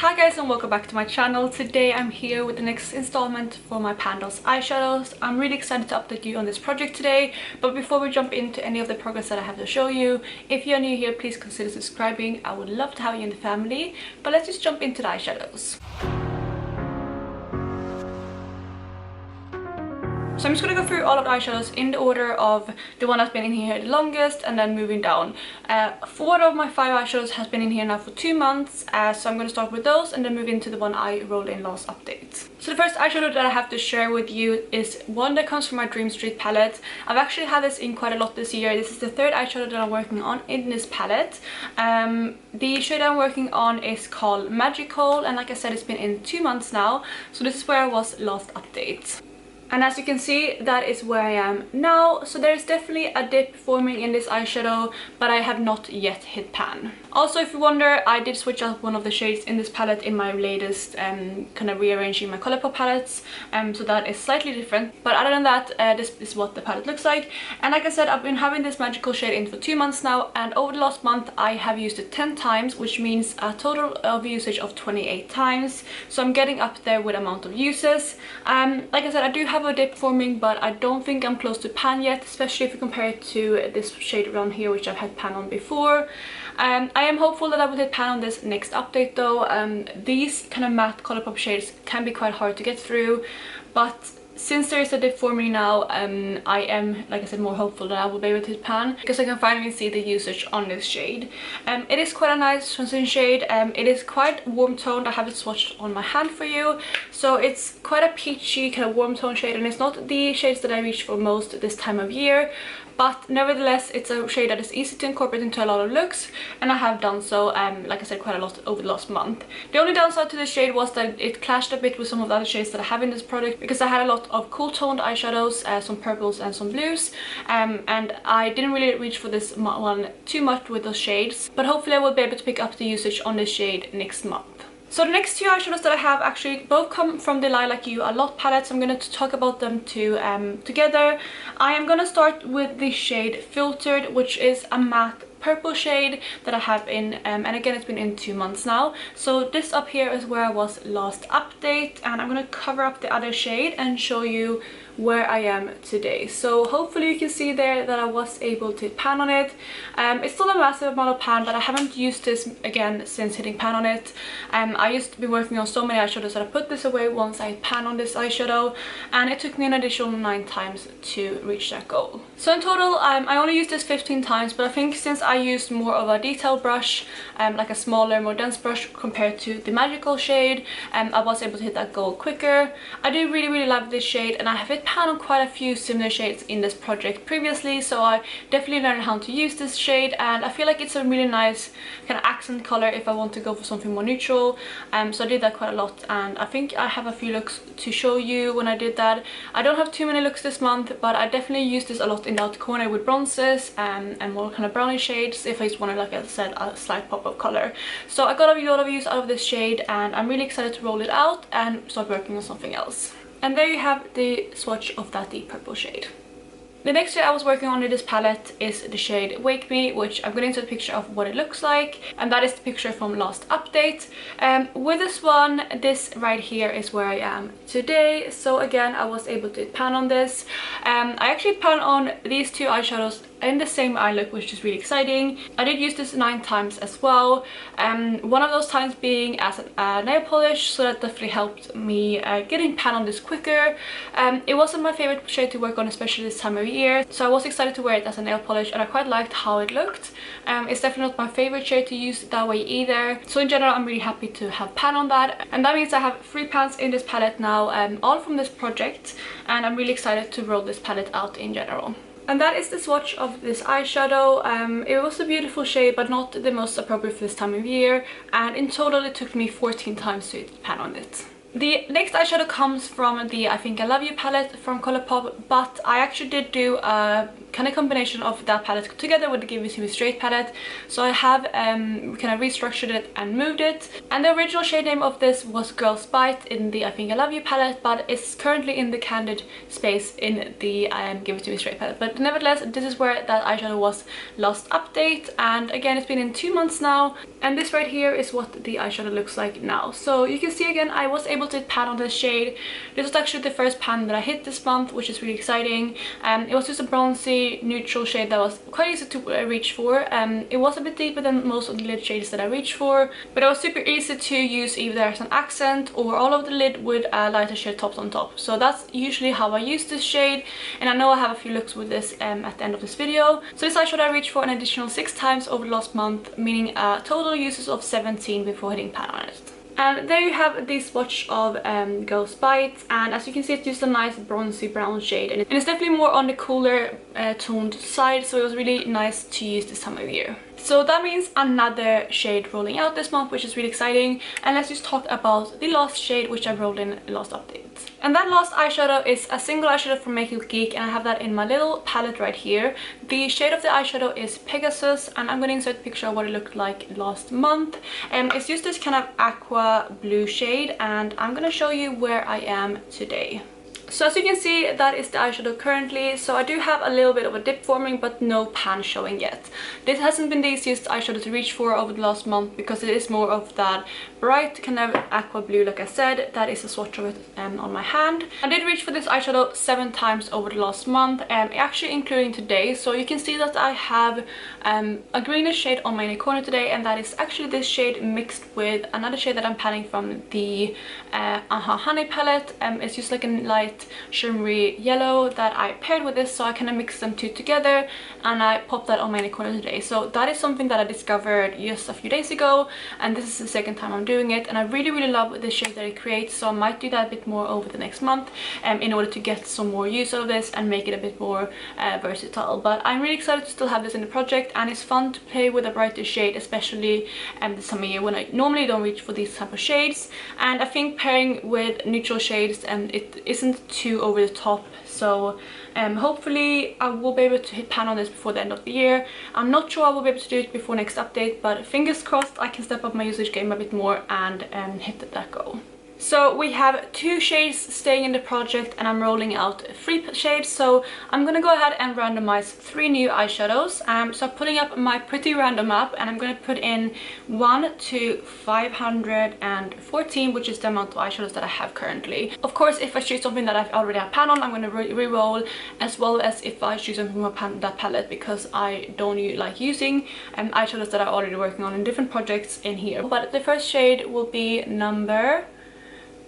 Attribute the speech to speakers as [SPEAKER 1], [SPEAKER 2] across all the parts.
[SPEAKER 1] Hi guys and welcome back to my channel. Today I'm here with the next installment for my Pan Those Eyeshadows. I'm really excited to update you on this project today, but before we jump into any of the progress that I have to show you, if you're new here, please consider subscribing. I would love to have you in the family, but let's just jump into the eyeshadows. So I'm just going to go through all of the eyeshadows in the order of the one that's been in here the longest and then moving down. 4 of my 5 eyeshadows has been in here now for 2 months, so I'm going to start with those and then move into the one I rolled in last update. So the first eyeshadow that I have to share with you is one that comes from my Dream Street palette. I've actually had this in quite a lot this year. This is the 3rd eyeshadow that I'm working on in this palette. The shade I'm working on is called Magical, and like I said, it's been in 2 months now, so this is where I was last update. And as you can see, that is where I am now. So there's definitely a dip forming in this eyeshadow, but I have not yet hit pan. Also, if you wonder, I did switch out one of the shades in this palette in my latest kind of rearranging my Colourpop palettes. So that is slightly different. But other than that, this is what the palette looks like. And like I said, I've been having this Magical shade in for 2 months now. And over the last month, I have used it 10 times, which means a total of usage of 28 times. So I'm getting up there with amount of uses. Like I said, I do have a dip forming, but I don't think I'm close to pan yet, especially if you compare it to this shade around here, which I've had pan on before. I am hopeful that I will hit pan on this next update though. These kind of matte Colourpop shades can be quite hard to get through, but since there is a dip forming now, I am, like I said, more hopeful that I will be able to hit pan because I can finally see the usage on this shade. It is quite a nice translucent shade. It is quite warm toned. I have it swatched on my hand for you, so it's quite a peachy kind of warm tone shade, and it's not the shades that I reach for most this time of year. But nevertheless, it's a shade that is easy to incorporate into a lot of looks, and I have done so, like I said, quite a lot over the last month. The only downside to this shade was that it clashed a bit with some of the other shades that I have in this product, because I had a lot of cool toned eyeshadows, some purples and some blues, and I didn't really reach for this one too much with those shades, but hopefully I will be able to pick up the usage on this shade next month. So the next 2 eyeshadows that I have actually both come from the Lilac You A Lot palette, so I'm going to talk about them together. I am going to start with the shade Filtered, which is a matte purple shade that I have in, and again, it's been in 2 months now. So this up here is where I was last update, and I'm going to cover up the other shade and show you where I am today. So hopefully you can see there that I was able to pan on it. It's still a massive amount of pan, but I haven't used this again since hitting pan on it. I used to be working on so many eyeshadows that I put this away once I hit pan on this eyeshadow, and it took me an additional 9 times to reach that goal. So in total, I only used this 15 times, but I think since I used more of a detail brush, like a smaller, more dense brush compared to the Magical shade, I was able to hit that goal quicker. I do really love this shade, and I have hit pan on quite a few similar shades in this project previously, so I definitely learned how to use this shade, and I feel like it's a really nice kind of accent color if I want to go for something more neutral. So I did that quite a lot, and I think I have a few looks to show you when I did that. I don't have too many looks this month, but I definitely used this a lot in the outer corner with bronzes and more kind of brownish shades if I just wanted, like I said, a slight pop of color. So I got a lot of use out of this shade, and I'm really excited to roll it out and start working on something else. And there you have the swatch of that deep purple shade. The next shade I was working on in this palette is the shade Wake Me, which I'm going to insert a picture of what it looks like, and that is the picture from last update. With this one, this right here is where I am today. So again, I was able to pan on this. I actually pan on these 2 eyeshadows in the same eye look, which is really exciting. I did use this 9 times as well. One of those times being as a nail polish, so that definitely helped me getting pan on this quicker. It wasn't my favorite shade to work on, especially this time of year, so I was excited to wear it as a nail polish, and I quite liked how it looked. It's definitely not my favorite shade to use that way either, so in general I'm really happy to have pan on that, and that means I have 3 pans in this palette now, all from this project, and I'm really excited to roll this palette out in general. And that is the swatch of this eyeshadow. It was a beautiful shade, but not the most appropriate for this time of year, and in total it took me 14 times to hit pan on it. The next eyeshadow comes from the I Think I Love You palette from Colourpop, but I actually did do a kind of combination of that palette together with the Give It To Me Straight palette. So I have kind of restructured it and moved it. And the original shade name of this was Girls Bite in the I Think I Love You palette, but it's currently in the Candid space in the Give It To Me Straight palette. But nevertheless, this is where that eyeshadow was last update, and again it's been in 2 months now, and this right here is what the eyeshadow looks like now. So you can see again I was able to pan on this shade. This was actually the first pan that I hit this month, which is really exciting. It was just a bronzy neutral shade that was quite easy to reach for. It was a bit deeper than most of the lid shades that I reach for, but it was super easy to use either as an accent or all over the lid with lighter shade tops on top. So that's usually how I use this shade, and I know I have a few looks with this at the end of this video. So this eyeshadow I reached for an additional 6 times over the last month, meaning total uses of 17 before hitting pan on it. And there you have the swatch of Girls Bite, and as you can see it's just a nice bronzy brown shade, and it's definitely more on the cooler toned side, so it was really nice to use this time of year. So that means another shade rolling out this month, which is really exciting. And let's just talk about the last shade which I rolled in last update. And that last eyeshadow is a single eyeshadow from Making with Geek, and I have that in my little palette right here. The shade of the eyeshadow is Pegasus, and I'm going to insert a picture of what it looked like last month. It's just this kind of aqua blue shade, and I'm going to show you where I am today. So as you can see, that is the eyeshadow currently. So I do have a little bit of a dip forming, but no pan showing yet. This hasn't been the easiest eyeshadow to reach for over the last month, because it is more of that bright kind of aqua blue, like I said. That is a swatch of it on my hand. I did reach for this eyeshadow 7 times over the last month, actually including today. So you can see that I have a greenish shade on my inner corner today, and that is actually this shade mixed with another shade that I'm panning from the Honey palette. It's just like a light shimmery yellow that I paired with this, so I kind of mixed them two together and I popped that on my inner corner today. So that is something that I discovered just a few days ago, and this is the second time I'm doing it, and I really love the shade that it creates. So I might do that a bit more over the next month in order to get some more use out of this and make it a bit more versatile. But I'm really excited to still have this in the project, and it's fun to play with a brighter shade, especially this time of year when I normally don't reach for these type of shades. And I think pairing with neutral shades it isn't too over the top, so hopefully I will be able to hit pan on this before the end of the year. I'm not sure I will be able to do it before next update, but fingers crossed I can step up my usage game a bit more and hit that goal. So we have 2 shades staying in the project, and I'm rolling out 3 shades. So I'm gonna go ahead and randomize 3 new eyeshadows. So I'm putting up my pretty random map, and I'm gonna put in 1 to 514, which is the amount of eyeshadows that I have currently. Of course, if I choose something that I've already have pan on, I'm gonna re-roll, as well as if I choose something from that palette, because I don't like using eyeshadows that I'm already working on in different projects in here. But the first shade will be number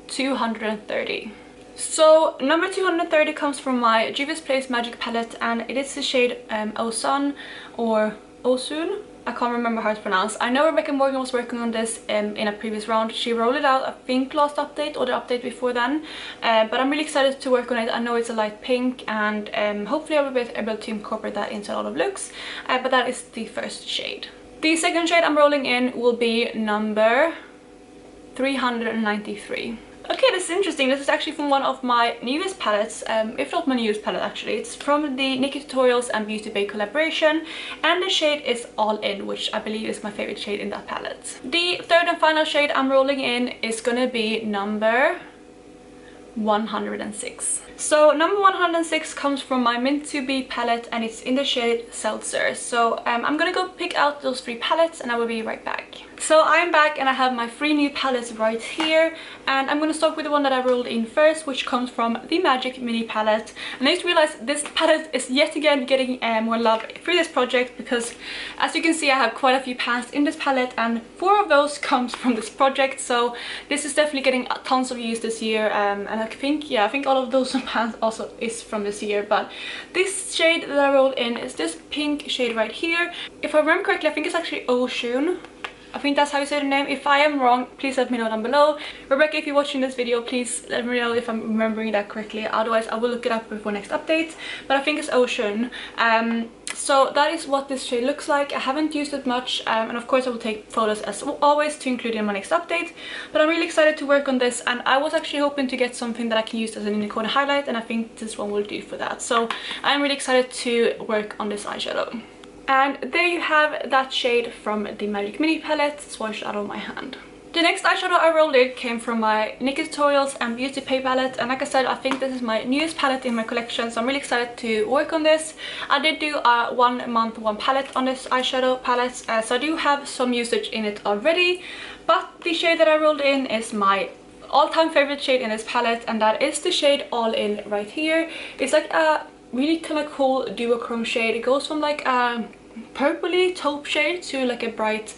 [SPEAKER 1] 230. So number 230 comes from my Juvia's Place Magic palette, and it is the shade Osun or Osun. I can't remember how it's pronounced. I know Rebecca Morgan was working on this in a previous round. She rolled it out, I think, last update or the update before then. But I'm really excited to work on it. I know it's a light pink, and hopefully I will be able to incorporate that into a lot of looks. But that is the first shade. The second shade I'm rolling in will be number 393. Okay, this is interesting. This is actually from one of my newest palettes, if not my newest palette actually. It's from the Nikki Tutorials and Beauty Bay collaboration, and the shade is All In, which I believe is my favorite shade in that palette. The third and final shade I'm rolling in is gonna be number 106. So number 106 comes from my Mint to Be palette, and it's in the shade Seltzer. So I'm gonna go pick out those 3 palettes and I will be right back. So I'm back, and I have my 3 new palettes right here, and I'm gonna start with the one that I rolled in first, which comes from the Magic Mini palette. And I just realized this palette is yet again getting more love through this project, because as you can see I have quite a few pans in this palette, and 4 of those comes from this project. So this is definitely getting tons of use this year, and I think all of those pans also is from this year. But this shade that I rolled in is this pink shade right here. If I remember correctly, I think it's actually Ocean. I think that's how you say the name. If I am wrong, please let me know down below. Rebecca, if you're watching this video, please let me know if I'm remembering that correctly. Otherwise, I will look it up before next update. But I think it's Ocean. So that is what this shade looks like. I haven't used it much, and of course I will take photos as always to include in my next update, but I'm really excited to work on this, and I was actually hoping to get something that I can use as an inner corner highlight, and I think this one will do for that. So I'm really excited to work on this eyeshadow. And there you have that shade from the Magic Mini palette swatched out of my hand. The next eyeshadow I rolled in came from my Nikki Tutorials and Beauty Pay palette, and like I said, I think this is my newest palette in my collection, so I'm really excited to work on this. I did do a 1 month 1 palette on this eyeshadow palette, so I do have some usage in it already, but the shade that I rolled in is my all-time favorite shade in this palette, and that is the shade All In right here. It's like a really kind of cool duochrome shade. It goes from like a purpley taupe shade to like a bright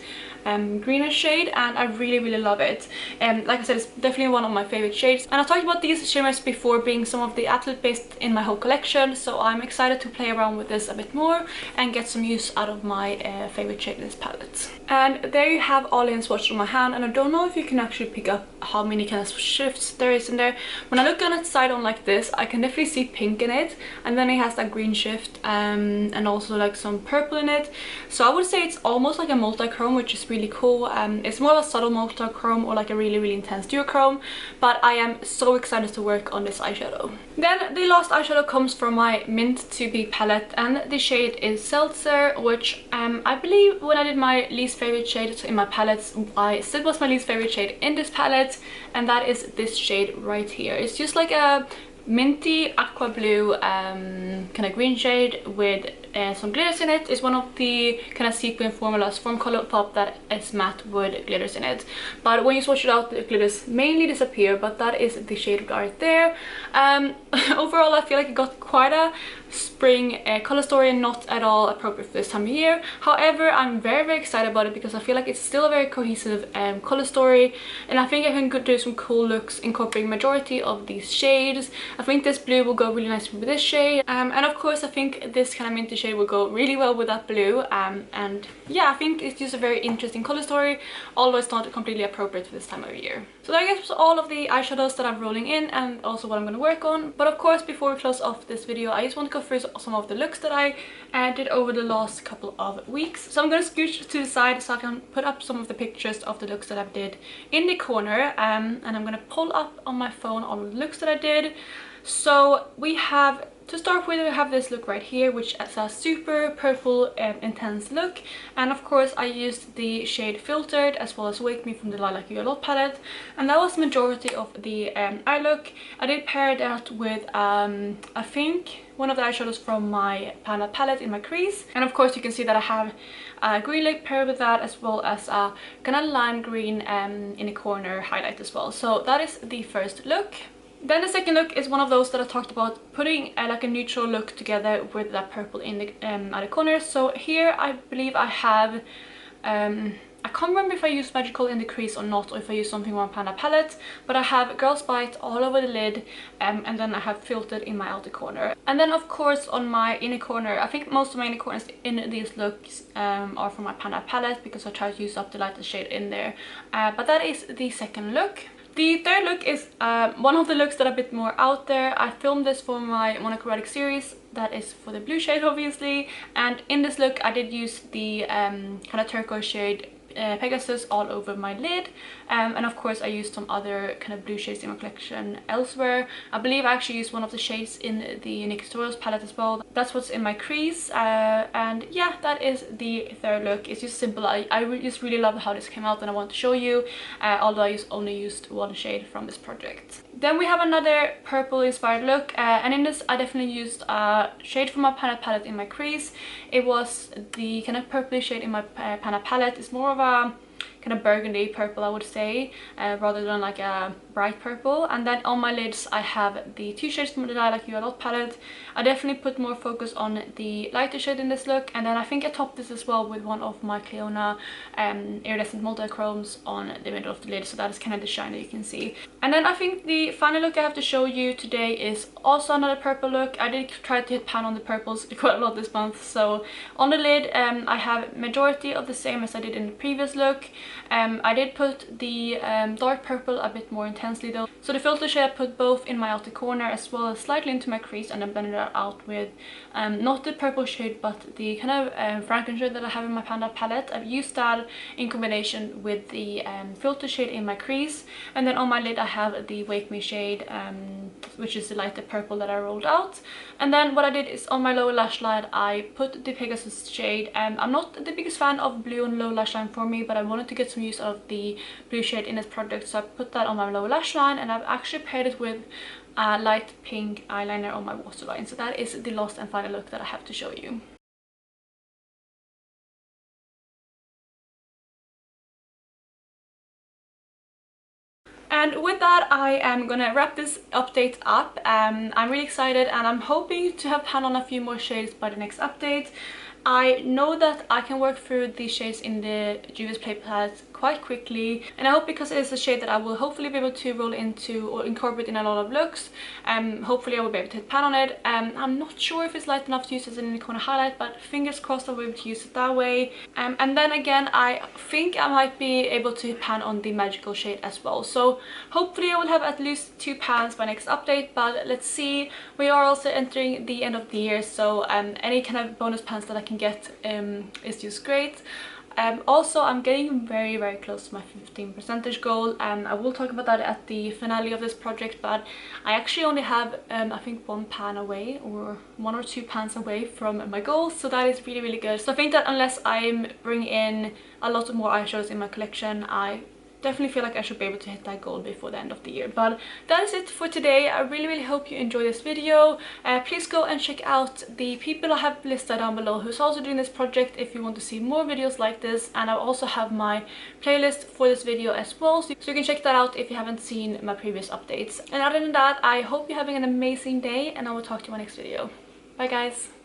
[SPEAKER 1] greenish shade, and I really love it. Like I said, it's definitely one of my favorite shades, and I talked about these shimmers before being some of the absolute best in my whole collection, so I'm excited to play around with this a bit more and get some use out of my favorite shade in this palette. And there you have All In swatched on my hand, and I don't know if you can actually pick up how many kind of shifts there is in there. When I look on its side on like this, I can definitely see pink in it, and then it has that green shift and also like some purple in it. So I would say it's almost like a multi-chrome, which is really cool. It's more of a subtle multi-chrome or like a really intense duochrome, but I am so excited to work on this eyeshadow. Then the last eyeshadow comes from my Mint to Be palette, and the shade is Seltzer, which I believe when I did my least favorite shade in my palettes, I said was my least favorite shade in this palette, and that is this shade right here. It's just like a minty aqua blue kind of green shade with some glitters in it. It's one of the kind of sequin formulas from Colourpop that is matte with glitters in it, but when you swatch it out the glitters mainly disappear, but that is the shade right there. Overall I feel like it got quite a spring color story and not at all appropriate for this time of year. However, I'm very excited about it because I feel like it's still a very cohesive color story, and I think I can do some cool looks incorporating majority of these shades. I think this blue will go really nicely with this shade, and of course I think this kind of minty shade will go really well with that blue, and yeah, I think it's just a very interesting color story, although it's not completely appropriate for this time of year. So that I guess was all of the eyeshadows that I'm rolling in and also what I'm going to work on. But of course, before we close off this video, I just want to go through some of the looks that I did over the last couple of weeks. So I'm going to scooch to the side so I can put up some of the pictures of the looks that I did in the corner, and I'm going to pull up on my phone all of the looks that I did. So we have, to start with, we have this look right here, which is a super purple intense look, and of course I used the shade Filtered as well as Wake Me from the Lilac palette, and that was the majority of the eye look. I did pair that with I think one of the eyeshadows from my Pan palette in my crease, and of course you can see that I have a green lip paired with that, as well as a kind of lime green in the corner highlight as well. So that is the first look. Then the second look is one of those that I talked about, putting like a neutral look together with that purple in the at the corner. So here I believe I have I can't remember if I used Magical in the crease or not, or if I used something on Panda palette, but I have Girls Bite all over the lid, and then I have Filtered in my outer corner. And then of course on my inner corner, I think most of my inner corners in these looks are from my Panda palette, because I try to use up the lightest shade in there. But that is the second look. The third look is one of the looks that are a bit more out there. I filmed this for my monochromatic series, that is for the blue shade obviously, and in this look I did use the kind of turquoise shade Pegasus all over my lid, and of course I used some other kind of blue shades in my collection elsewhere. I believe I actually used one of the shades in the Nikki Tutorials palette as well. That's what's in my crease, and yeah, that is the third look. It's just simple. I just really love how this came out, and I want to show you, although I only used one shade from this project. Then we have another purple inspired look, and in this I definitely used a shade from my Pan palette in my crease. It was the kind of purpley shade in my Pan palette. It's more of a kind of burgundy purple, I would say, rather than like a bright purple. And then on my lids I have the two shades from the Lilac palette. I definitely put more focus on the lighter shade in this look, and then I think I topped this as well with one of my Cleona iridescent multi-chromes on the middle of the lid, so that is kind of the shine that you can see. And then I think the final look I have to show you today is also another purple look. I did try to hit pan on the purples quite a lot this month, so on the lid I have majority of the same as I did in the previous look. I did put the dark purple a bit more intensely though. So the filter shade I put both in my outer corner as well as slightly into my crease, and then blended it out with not the purple shade but the kind of Franken shade that I have in my Panda palette. I've used that in combination with the filter shade in my crease, and then on my lid I have the Wake Me shade, which is the lighter purple that I rolled out. And then what I did is on my lower lash line I put the Pegasus shade. I'm not the biggest fan of blue on low lash line for me, but I wanted to get some use of the blue shade in this product, so I put that on my lower lash line, and I've actually paired it with a light pink eyeliner on my waterline. So that is the last and final look that I have to show you. And with that, I am gonna wrap this update up. I'm really excited, and I'm hoping to have pan on a few more shades by the next update. I know that I can work through these shades in the Juvia's Play palette quite quickly, and I hope, because it is a shade that I will hopefully be able to roll into or incorporate in a lot of looks, hopefully I will be able to hit pan on it. I'm not sure if it's light enough to use as an inner corner highlight, but fingers crossed I'll be able to use it that way. And then again, I think I might be able to hit pan on the magical shade as well. So hopefully I will have at least 2 pans by next update, but let's see. We are also entering the end of the year, so any kind of bonus pans that I can get is just great. Also, I'm getting very close to my 15% goal. I will talk about that at the finale of this project, but I actually only have I think 1 pan away, or 1 or 2 pans away from my goal, so that is really good. So I think that unless I'm bringing in a lot of more eyeshadows in my collection, I definitely feel like I should be able to hit that goal before the end of the year. But that is it for today. I really hope you enjoyed this video. Please go and check out the people I have listed down below who's also doing this project if you want to see more videos like this, and I also have my playlist for this video as well, so you can check that out if you haven't seen my previous updates. And other than that, I hope you're having an amazing day, and I will talk to you in my next video. Bye guys!